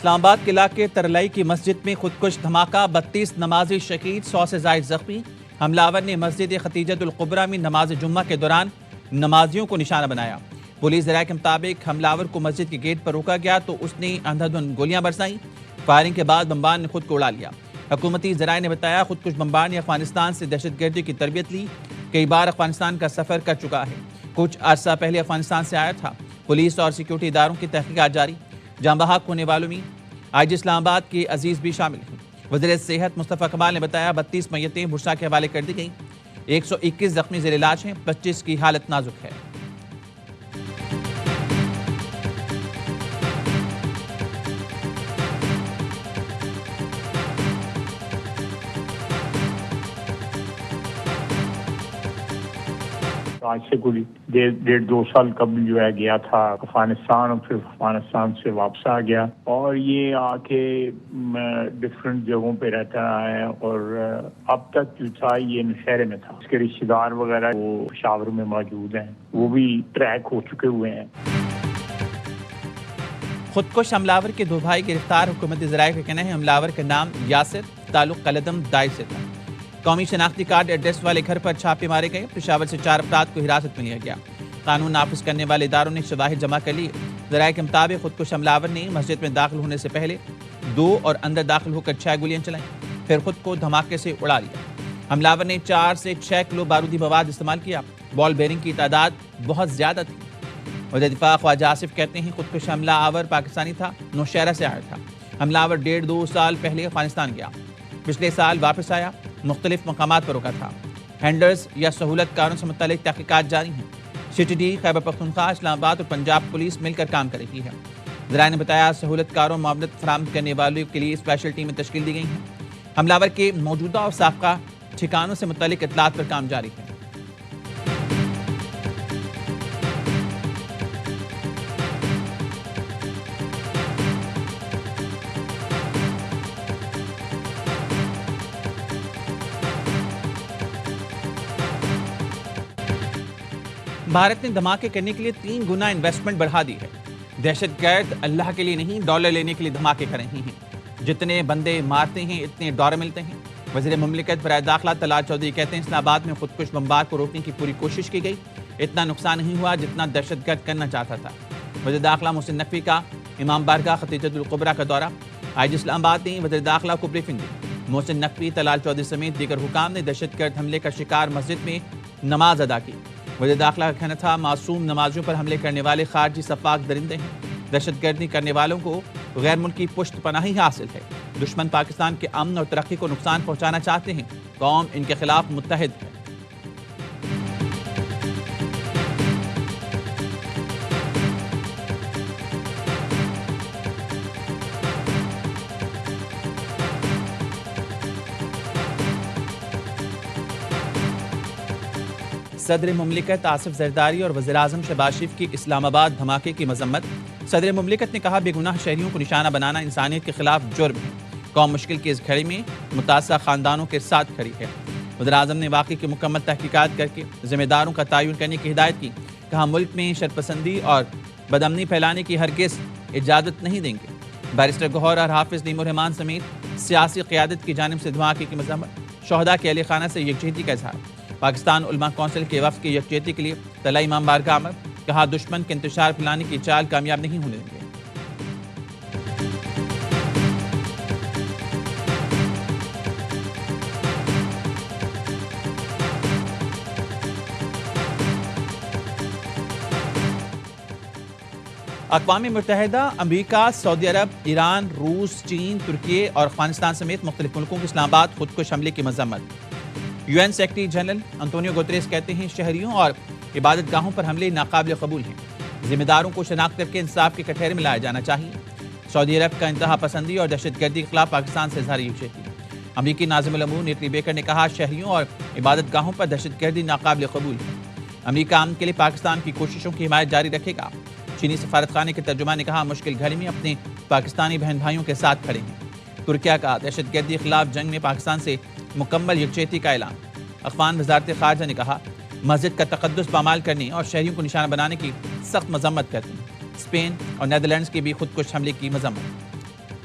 اسلام آباد کے علاقے ترلائی کی مسجد میں خودکش دھماکہ، 32 نمازی شہید، 100 سے زائد زخمی۔ حملہ نے مسجد خدیجۃ الکبریٰ میں نماز جمعہ کے دوران نمازیوں کو نشانہ بنایا۔ پولیس ذرائع کے مطابق حملہ کو مسجد کے گیٹ پر روکا گیا تو اس نے اندھا دھند گولیاں برسائیں۔ فائرنگ کے بعد بمبار نے خود کو اڑا لیا۔ حکومتی ذرائع نے بتایا خودکش بمبار نے افغانستان سے دہشت گردی کی تربیت لی، کئی بار افغانستان کا سفر کر چکا ہے، کچھ عرصہ پہلے افغانستان سے آیا تھا۔ پولیس اور سیکیورٹی اداروں کی تحقیقات جاری۔ جاں بحق ہونے والوں میں آج اسلام آباد کے عزیز بھی شامل ہیں۔ وزیر صحت مصطفیٰ کمال نے بتایا 32 میتیں بورسا کے حوالے کر دی گئیں، 121 زخمی زیر علاج ہیں، 25 کی حالت نازک ہے۔ آج سے کوئی 1.5-2 سال قبل جو ہے گیا تھا افغانستان، اور پھر افغانستان سے واپس آ گیا، اور یہ آ کے ڈفرینٹ جگہوں پہ رہتا رہا ہے، اور اب تک جو تھا یہ نشہرے میں تھا۔ اس کے رشتہ دار وغیرہ وہ پشاور میں موجود ہیں، وہ بھی ٹریک ہو چکے ہوئے ہیں۔ خودکش حملاور کے 2 بھائی گرفتار۔ حکومتی ذرائع کا کہنا ہے حملاور کا نام یاسر، تعلق قلدم دائی سے تھا۔ قومی شناختی کارڈ ایڈریس والے گھر پر چھاپے مارے گئے۔ پشاور سے 4 افراد کو حراست میں لیا گیا۔ قانون نافذ کرنے والے اداروں نے شواہد جمع کر لیے۔ ذرائع کے مطابق خودکش حملاور نے مسجد میں داخل ہونے سے پہلے 2 اور اندر داخل ہو کر 6 گولیاں چلائیں، پھر خود کو دھماکے سے اڑا لیا۔ حملاور نے 4 سے 6 کلو بارودی مواد استعمال کیا۔ بال بیرنگ کی تعداد بہت زیادہ تھی۔ وزیر دفاع خواجہ آصف کہتے ہیں خودکش حملہ آور پاکستانی تھا، نوشہرہ سے آیا تھا۔ حملاور 1.5-2 سال پہلے افغانستان گیا، پچھلے سال واپس آیا، مختلف مقامات پر رکا تھا۔ ہینڈلرز یا سہولت کاروں سے متعلق تحقیقات جاری ہیں۔ C T D, Khyber Pakhtunkhwa, اسلام آباد اور پنجاب پولیس مل کر کام کر رہی ہے۔ ذرائع نے بتایا سہولت کاروں معاونت فراہم کرنے والوں کے لیے اسپیشل ٹیمیں تشکیل دی گئی ہیں۔ حملاور کے موجودہ اور سابقہ ٹھکانوں سے متعلق اطلاعات پر کام جاری ہے۔ بھارت نے دھماکے کرنے کے لیے 3 گنا انویسٹمنٹ بڑھا دی ہے۔ دہشت گرد اللہ کے لیے نہیں، ڈالر لینے کے لیے دھماکے کر رہے ہیں۔ جتنے بندے مارتے ہیں اتنے ڈالر ملتے ہیں۔ وزیر مملکت برائے داخلہ طلعت چودھری کہتے ہیں اسلام آباد میں خودکش بمبار کو روکنے کی پوری کوشش کی گئی، اتنا نقصان نہیں ہوا جتنا دہشت گرد کرنا چاہتا تھا۔ وزیر داخلہ محسن نقوی کا امام بارگاہ خدیجۃ الکبریٰ کا دورہ۔ آج اسلام آباد نے وزیر داخلہ کو بریفنگ دی۔ محسن نقوی، طلعت چودھری سمیت دیگر حکام نے دہشت گرد حملے کا شکار مسجد میں نماز ادا کی۔ وزیر داخلہ کا کہنا تھا معصوم نمازیوں پر حملے کرنے والے خارجی سفاک درندے ہیں۔ دہشت گردی کرنے والوں کو غیر ملکی پشت پناہی حاصل ہے۔ دشمن پاکستان کے امن اور ترقی کو نقصان پہنچانا چاہتے ہیں، قوم ان کے خلاف متحد ہے۔ صدر مملکت آصف زرداری اور وزیر اعظم شہباز شریف کی اسلام آباد دھماکے کی مذمت۔ صدر مملکت نے کہا بے گناہ شہریوں کو نشانہ بنانا انسانیت کے خلاف جرم ہے۔ قوم مشکل کی اس گھڑی میں متاثرہ خاندانوں کے ساتھ کھڑی ہے۔ وزیر اعظم نے واقعے کی مکمل تحقیقات کر کے ذمہ داروں کا تعین کرنے کی ہدایت کی۔ کہا ملک میں شرپسندی اور بدامنی پھیلانے کی ہرگز اجازت نہیں دیں گے۔ بیرسٹر گوہر اور حافظ نعیم الرحمان سمیت سیاسی قیادت کی جانب سے دھماکے کی مذمت۔ شہداء کے اہل خانہ سے یکجہتی کا اظہار۔ پاکستان علماء کونسل کے وفد کی یکجہتی کے لیے طلعہ امام بارگاہ آمد۔ کہا دشمن کے انتشار پھیلانے کی چال کامیاب نہیں ہونے دیں گے۔ اقوام متحدہ، امریکہ، سعودی عرب، ایران، روس، چین، ترکی اور افغانستان سمیت مختلف ملکوں کے اسلام آباد خودکش حملے کی مذمت۔ U N secretary general Antonio Guterres کہتے ہیں شہریوں اور عبادت گاہوں پر حملے ناقابل قبول ہیں، ذمہ داروں کو شناخت کر کے انصاف کے کٹہرے میں لایا جانا چاہیے۔ سعودی عرب کا انتہا پسندی اور دہشت گردی کے خلاف پاکستان سے اظہار یکجہتی۔ امریکی ناظم الامور نیٹلی بیکر نے کہا شہریوں اور عبادت گاہوں پر دہشت گردی ناقابل قبول ہے۔ امریکہ امن کے لیے پاکستان کی کوششوں کی حمایت جاری رکھے گا۔ چینی سفارت خانے کے ترجمان نے کہا مشکل گھڑی میں اپنے پاکستانی بہن بھائیوں کے ساتھ کھڑے ہیں۔ ترکیہ کا دہشت گردی کے خلاف جنگ میں پاکستان سے مکمل یکجہتی کا اعلان۔ افغان وزارت خارجہ نے کہا مسجد کا تقدس پامال کرنے اور شہریوں کو نشانہ بنانے کی سخت مذمت کرتے ہیں۔ اسپین اور نیدرلینڈز کی بھی خودکش حملے کی مذمت۔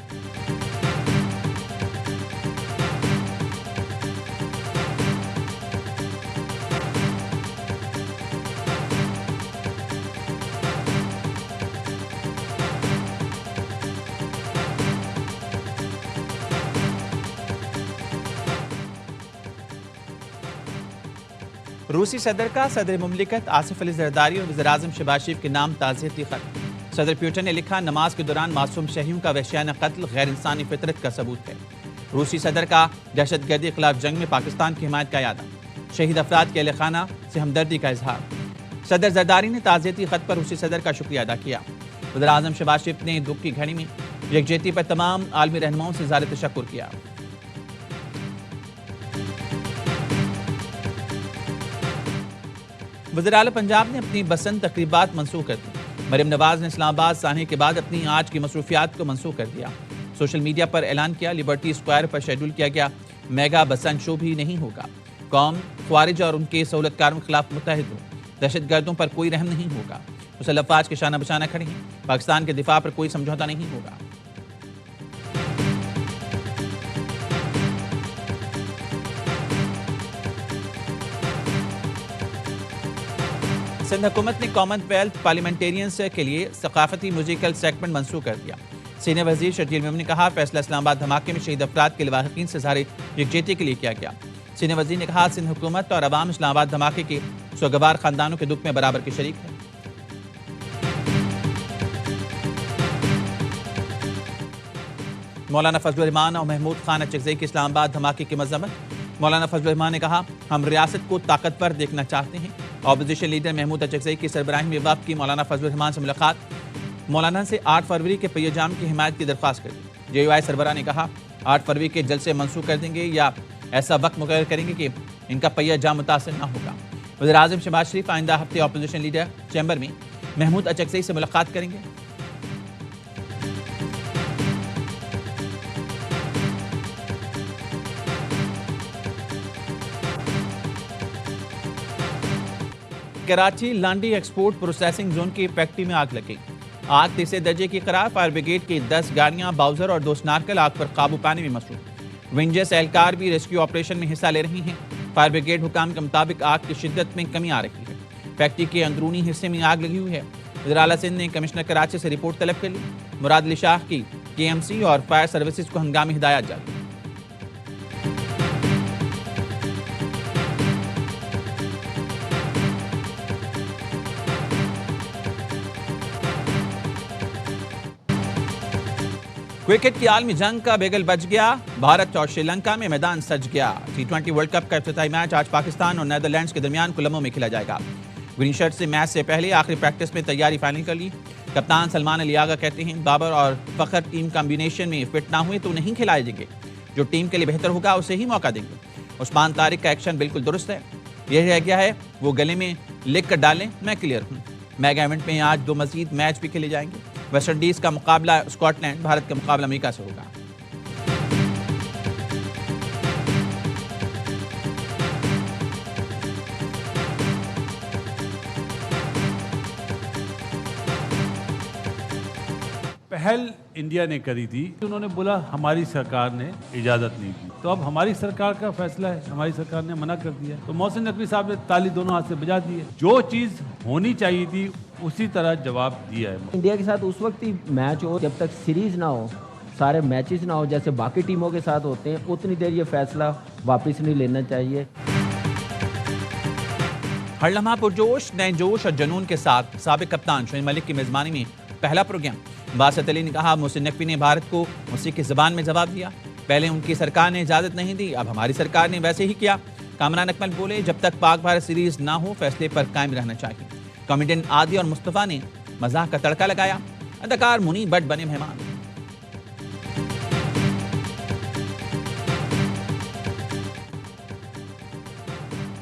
روسی صدر کا صدر مملکت آصف علی زرداری اور وزیراعظم شہباز شریف کے نام تعزیتی خط۔ صدر پیوٹن نے لکھا، نماز کے دوران معصوم شہریوں کا وحشیانہ قتل غیر انسانی فطرت کا ثبوت ہے۔ روسی صدر کا دہشت گردی کے خلاف جنگ میں پاکستان کی حمایت کا اعادہ، شہید افراد کے اہل خانہ سے ہمدردی کا اظہار۔ صدر زرداری نے تعزیتی خط پر روسی صدر کا شکریہ ادا کیا۔ وزیراعظم شہباز شریف نے دکھ کی گھڑی میں یکجہتی پر تمام عالمی رہنماؤں سے اظہار تشکر کیا۔ وزیراعلی پنجاب نے اپنی بسنت تقریبات منسوخ کر دی۔ مریم نواز نے اسلام آباد سانحے کے بعد اپنی آج کی مصروفیات کو منسوخ کر دیا۔ سوشل میڈیا پر اعلان کیا، لبرٹی اسکوائر پر شیڈول کیا گیا میگا بسنت شو بھی نہیں ہوگا۔ قوم، خوارج اور ان کے سہولت کاروں کے خلاف متحد ہو، دہشت گردوں پر کوئی رحم نہیں ہوگا۔ مسلح افواج کے شانہ بشانہ کھڑے ہیں، پاکستان کے دفاع پر کوئی سمجھوتہ نہیں ہوگا۔ سندھ حکومت نے کامن ویلتھ پارلیمنٹیرینز کے لیے ثقافتی میوزیکل سیگمنٹ منسوخ کر دیا۔ سینئر وزیر شرجیل میمن نے کہا، فیصلہ اسلام آباد دھماکے میں شہید افراد کے لواحقین سے اظہار یکجہتی کے لیے کیا گیا۔ سینئر وزیر نے کہا، سندھ حکومت اور عوام اسلام آباد دھماکے کے سوگوار خاندانوں کے دکھ میں برابر کے شریک ہیں۔ مولانا فضل الرحمان اور محمود خان اچکزئی کے اسلام آباد دھماکے کی مذمت۔ مولانا فضل الرحمان نے کہا، ہم ریاست کو طاقتور دیکھنا چاہتے ہیں۔ اپوزیشن لیڈر محمود اچکزئی کی سربراہی میں وفد کی مولانا فضل الرحمان سے ملاقات۔ مولانا سے 8 فروری کے پہیہ جام کی حمایت کی درخواست کر دی۔ جے یو آئی سربراہ نے کہا، 8 فروری کے جلسے منسوخ کر دیں گے یا ایسا وقت مقرر کریں گے کہ ان کا پہیہ جام متاثر نہ ہوگا۔ وزیراعظم شہباز شریف آئندہ ہفتے اپوزیشن لیڈر چیمبر میں محمود اچکزئی سے ملاقات کریں گے۔ Karachi Landhi export processing zone کی فیکٹری میں آگ لگی۔ آگ تیسرے درجے کی قرار، فائر بریگیڈ کی 10 گاڑیاں، باؤزر اور 2 سنارکل آگ پر قابو پانے میں مصروف۔ رینجرز اہلکار بھی ریسکیو آپریشن میں حصہ لے رہی ہیں۔ فائر بریگیڈ حکام کے مطابق آگ کی شدت میں کمی آ رہی ہے۔ فیکٹری کے اندرونی حصے میں آگ لگی ہوئی ہے۔ وزیراعلیٰ سندھ نے کمشنر کراچی سے رپورٹ طلب کر لی۔ مراد علی شاہ کی KMC اور فائر سروسز کو ہنگامی ہدایات جاری۔ کرکٹ کی عالمی جنگ کا بیگل بج گیا، بھارت اور شری لنکا میں میدان سج گیا۔ T20 ورلڈ کپ کا افتتاحی میچ آج پاکستان اور نیدرلینڈز کے درمیان کولمبو میں کھیلا جائے گا۔ گرین شرٹ سے میچ سے پہلے آخری پریکٹس میں تیاری فائنل کر لی۔ کپتان سلمان علی آغا کہتے ہیں، بابر اور فخر ٹیم کمبینیشن میں فٹ نہ ہوئے تو نہیں کھلائے جائیں گے، جو ٹیم کے لیے بہتر ہوگا اسے ہی موقع دیں گے۔ عثمان طارق کا ایکشن بالکل درست ہے، یہ رہ گیا ہے وہ گلے میں لکھ کر ڈالیں، میں کلیئر ہوں۔ میگا ایونٹ میں آج 2 مزید میچ بھی کھیلے جائیں گے۔ ویسٹ انڈیز کا مقابلہ اسکاٹ لینڈ، بھارت کا مقابلہ امریکہ سے ہوگا۔ پہل انڈیا نے کری تھی، انہوں نے بولا ہماری سرکار نے اجازت نہیں کی، تو اب ہماری سرکار کا فیصلہ ہے، ہماری سرکار نے منع کر دیا، تو محسن نقوی صاحب نے تالی دونوں ہاتھ سے بجا دی ہے۔ جو چیز ہونی چاہیے تھی اسی طرح جواب دیا ہے۔ انڈیا کے ساتھ اس وقت ہی میچ ہو جب تک سیریز نہ ہو، سارے میچز نہ ہو جیسے باقی ٹیموں کے ساتھ ہوتے ہیں، اتنی دیر یہ فیصلہ واپس نہیں لینا چاہیے۔ ہر لمحہ پرجوش، نئے جوش اور جنون کے ساتھ سابق کپتان شعیب ملک کی میزبانی میں پہلا پروگرام۔ باسط علی نے کہا، محسن نقوی نے بھارت کو اسی کی زبان میں جواب دیا، پہلے ان کی سرکار نے اجازت نہیں دی، اب ہماری سرکار نے ویسے ہی کیا۔ کامران اکمل بولے، جب تک پاک بھارت سیریز نہ ہو فیصلے پر قائم رہنا چاہیے۔ کامیڈین عادی اور مصطفیٰ نے مزاح کا تڑکا لگایا، اداکار منی بٹ بنے مہمان۔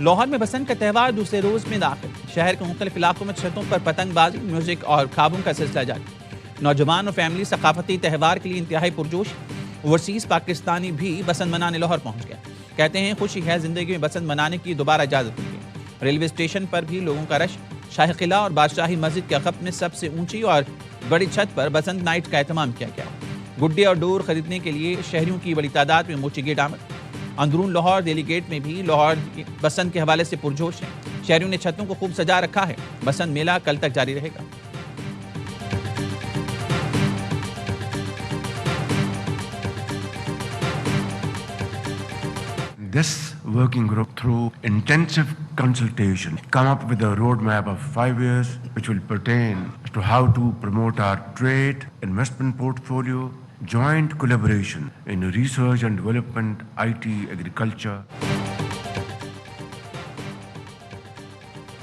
لاہور میں بسنت کا تہوار دوسرے روز میں داخل، شہر کے مختلف علاقوں میں چھتوں پر پتنگ بازی، میوزک اور خوابوں کا سلسلہ جاری۔ نوجوان اور فیملی ثقافتی تہوار کے لیے انتہائی پرجوش۔ اوورسیز پاکستانی بھی بسنت منانے لاہور پہنچ گئے، کہتے ہیں خوشی ہے زندگی میں بسنت منانے کی دوبارہ اجازت ملی ہے۔ ریلوے اسٹیشن پر بھی لوگوں کا رش۔ شاہی قلعہ اور بادشاہی مسجد کے عقب میں سب سے اونچی اور بڑی چھت پر بسنت نائٹ کا اہتمام کیا گیا۔ گڈے اور ڈور خریدنے کے لیے شہریوں کی بڑی تعداد میں موچی گیٹ آمد۔ اندرون لاہور دہلی گیٹ میں بھی لاہور بسنت کے حوالے سے پرجوش ہیں، شہریوں نے چھتوں کو خوب سجا رکھا ہے۔ بسنت میلہ کل تک جاری رہے گا۔ This working group, through intensive consultation, come up with a roadmap of 5 years which will pertain to how to promote our trade, investment portfolio, joint collaboration in research and development, IT, agriculture.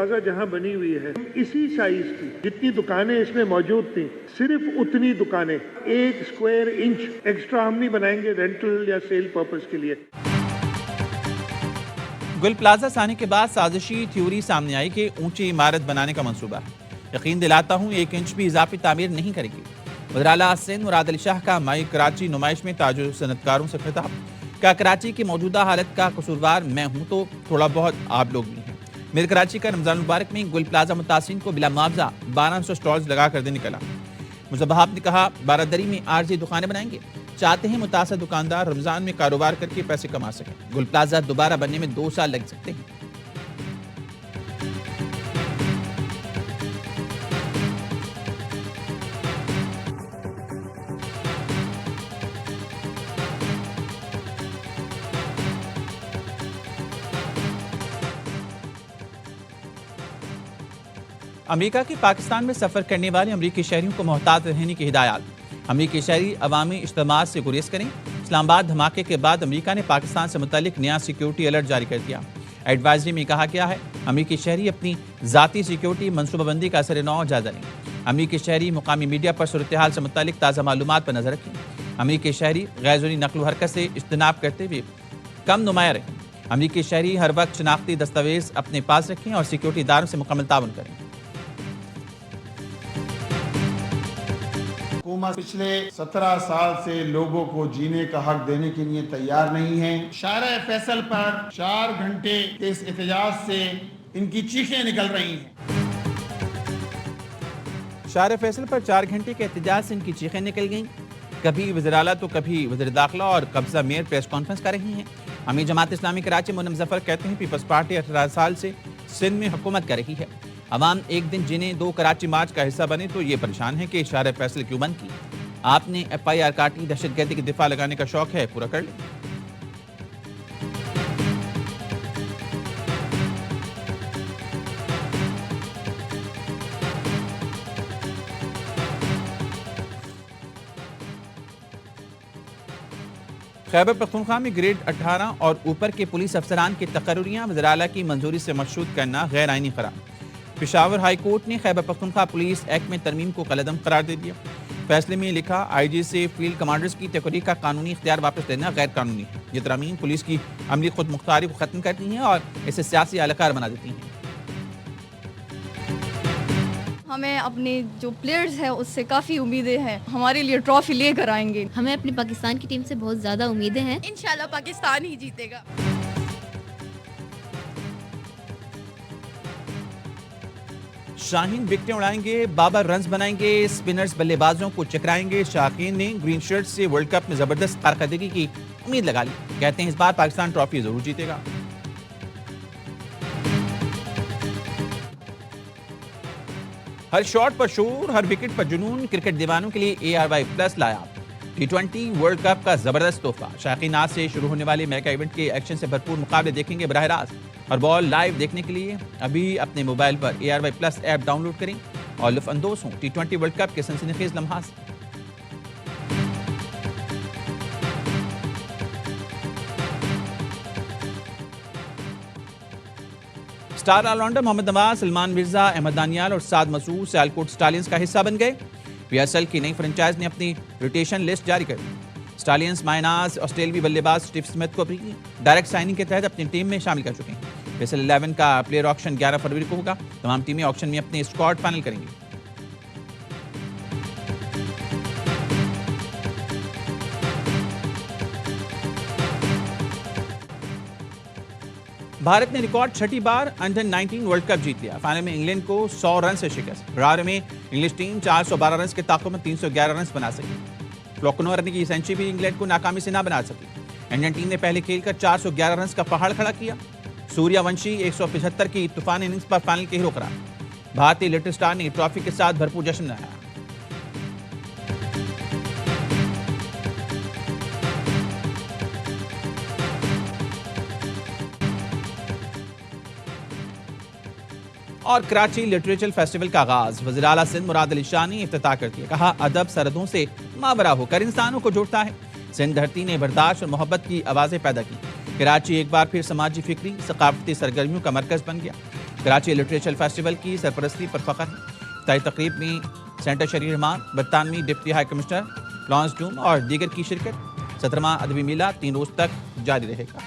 Plaza جہاں بنی ہوئی ہے اسی size کی جتنی دکانیں اس میں موجود تھیں صرف اتنی دکانیں 1 اسکوائر انچ ایکسٹرا ہم نہیں بنائیں گے رینٹل یا سیل پرپز کے لیے۔ گل پلازا آنے کے بعد سازشی تھیوری سامنے آئی کہ اونچی عمارت بنانے کا منصوبہ ہے۔ یقین دلاتا ہوں 1 انچ بھی اضافی تعمیر نہیں کرے گی۔ وزیر اعلیٰ سندھ مراد علی شاہ کا مائی کراچی نمائش میں تاجر صنعتکاروں سے خطاب، کہا کراچی کی موجودہ حالت کا قصوروار میں ہوں تو تھوڑا بہت آپ لوگ بھی ہیں۔ میرے کراچی کا رمضان المبارک میں گل پلازا متاثرین کو بلا معاوضہ 1200 سٹالز لگا کر دے نکلا۔ مصباح نے کہا بارادری میں عارضی دکانیں بنائیں گے، چاہتے ہیں متاثر دکاندار رمضان میں کاروبار کر کے پیسے کما سکیں۔ گل پلازا دوبارہ بننے میں 2 سال لگ سکتے ہیں۔ امریکہ کی پاکستان میں سفر کرنے والے امریکی شہریوں کو محتاط رہنے کی ہدایات۔ امریکی شہری عوامی اجتماعات سے گریز کریں۔ اسلام آباد دھماکے کے بعد امریکہ نے پاکستان سے متعلق نیا سیکیورٹی الرٹ جاری کر دیا۔ ایڈوائزری میں کہا گیا ہے امریکی شہری اپنی ذاتی سیکیورٹی منصوبہ بندی کا اثر نو جائزہ لیں۔ امریکی شہری مقامی میڈیا پر صورتحال سے متعلق تازہ معلومات پر نظر رکھیں۔ امریکی شہری غیر ضروری نقل و حرکت سے اجتناب کرتے ہوئے کم نمایاں رہیں۔ امریکی شہری ہر وقت شناختی دستاویز اپنے پاس رکھیں اور سیکیورٹی اداروں سے مکمل تعاون کریں۔ حکومت پچھلے 17 سال سے لوگوں کو جینے کا حق دینے کے لیے تیار نہیں ہے۔ شارع فیصل پر 4 گھنٹے کے اس احتجاج سے ان کی چیخیں نکل رہی ہیں۔ شارع فیصل پر 4 گھنٹے کے احتجاج سے ان کی چیخیں نکل گئیں۔ کبھی وزیر اعلیٰ تو کبھی وزیر داخلہ اور قبضہ میئر پریس کانفرنس کر رہی ہیں۔ امیر جماعت اسلامی کراچی مونم ظفر کہتے ہیں پیپلز پارٹی 18 سال سے سندھ میں حکومت کر رہی ہے۔ عوام ایک دن جنہیں 2 کراچی مارچ کا حصہ بنے تو یہ پریشان ہے کہ شارع فیصل کیوں بند کی۔ آپ نے FIR کاٹی، دہشت گردی کی دفاع لگانے کا شوق ہے، پورا کر لیں۔ خیبر پختونخوا میں گریڈ 18 اور اوپر کے پولیس افسران کی تقرریاں وزیر اعلیٰ کی منظوری سے مشروط کرنا غیر آئینی قرار۔ پشاور ہائی کورٹ نے خیبر پختونخوا پولیس ایکٹ میں ترمیم کو کالعدم قرار دے دیا۔ فیصلے میں لکھا IG سے فیلڈ کمانڈرز کی تقرری کا قانونی اختیار واپس لینا غیر قانونی ہے۔ یہ ترامیم پولیس کی عملی خود مختاری کو ختم کرتی ہیں اور اسے سیاسی اہلکار بنا دیتی ہیں۔ ہمیں اپنے جو پلیئرز ہیں اس سے کافی امیدیں ہیں، ہمارے لیے ٹرافی لے کر آئیں گے۔ ہمیں اپنی پاکستان کی ٹیم سے بہت زیادہ امیدیں ہیں۔ انشاءاللہ پاکستان ہی جیتے گا۔ شاہین وکٹیں اڑائیں گے، بابر رنز بنائیں گے، سپنرز بلے بازوں کو چکرائیں گے۔ شاہین نے گرین شرٹ سے ورلڈ کپ میں زبردست کارکردگی کی امید لگا لی، کہتے ہیں اس بار پاکستان ٹرافی ضرور جیتے گا۔ ہر شاٹ پر شور، ہر وکٹ پر جنون، کرکٹ دیوانوں کے لیے ARY+ لایا۔ T20 ورلڈ کپ کا زبردست تحفہ۔ شائقین آج سے شروع ہونے والے میگا ایونٹ کے ایکشن سے بھرپور مقابلے دیکھیں گے براہ راست، اور بال لائیو دیکھنے کے لیے ابھی اپنے موبائل پر ARY+ ایپ ڈاؤن لوڈ کریں اور لطف اندوز ہوں T20 ورلڈ کپ کے سنسنی خیز لمحات سے۔ سٹار آل راؤنڈر محمد نواز، سلمان مرزا، احمد دانیال اور سعد مسعود سیالکوٹ سٹالینز کا حصہ بن گئے۔ PSL کی نئی فرنچائز نے اپنی روٹیشن لسٹ جاری کر دی۔ سٹالینز مائناز آسٹریلوی بلے باز اسٹیو سمتھ کو بھی ڈائریکٹ سائننگ کے تحت اپنی ٹیم میں شامل کر چکے ہیں۔ PSL 11 کا پلیئر آکشن 11 فروری کو ہوگا۔ تمام ٹیمیں آکشن میں اپنے اسکواڈ فائنل کریں گی۔ بھارت نے ریکارڈ 6ٹھی بار انڈر 19 ورلڈ کپ جیت لیا۔ فائنل میں انگلینڈ کو 100 رن سے شکست۔ رار میں انگلش ٹیم 412 رنز کے تعاقب میں 311 رنز بنا سکی۔ فلوکنور نے کی سینچری بھی انگلینڈ کو ناکامی سے نہ بنا سکی۔ انڈین ٹیم نے پہلے کھیل کر 411 رنز کا پہاڑ کھڑا کیا۔ سوریا ونشی 175 کی طوفانی اننگز پر فائنل کے ہیرو قرار۔ بھارتی لٹل سٹار نے ٹرافی کے ساتھ بھرپور جشن منایا۔ اور کراچی لٹریچر فیسٹیول کا آغاز، وزیر اعلیٰ سندھ مراد علی شاہ نے افتتاح کر دیا۔ کہا ادب سرحدوں سے ماورا ہو کر انسانوں کو جوڑتا ہے۔ سندھ دھرتی نے برداشت اور محبت کی آوازیں پیدا کی۔ کراچی ایک بار پھر سماجی فکری ثقافتی سرگرمیوں کا مرکز بن گیا۔ کراچی لٹریچر فیسٹیول کی سرپرستی پر فخر ہے. افتتاحی تقریب میں سینٹر شریف رحمان، برطانوی ڈپٹی ہائی کمشنر لارنس ڈوم اور دیگر کی شرکت. 17واں ادبی میلہ 3 روز تک جاری رہے گا.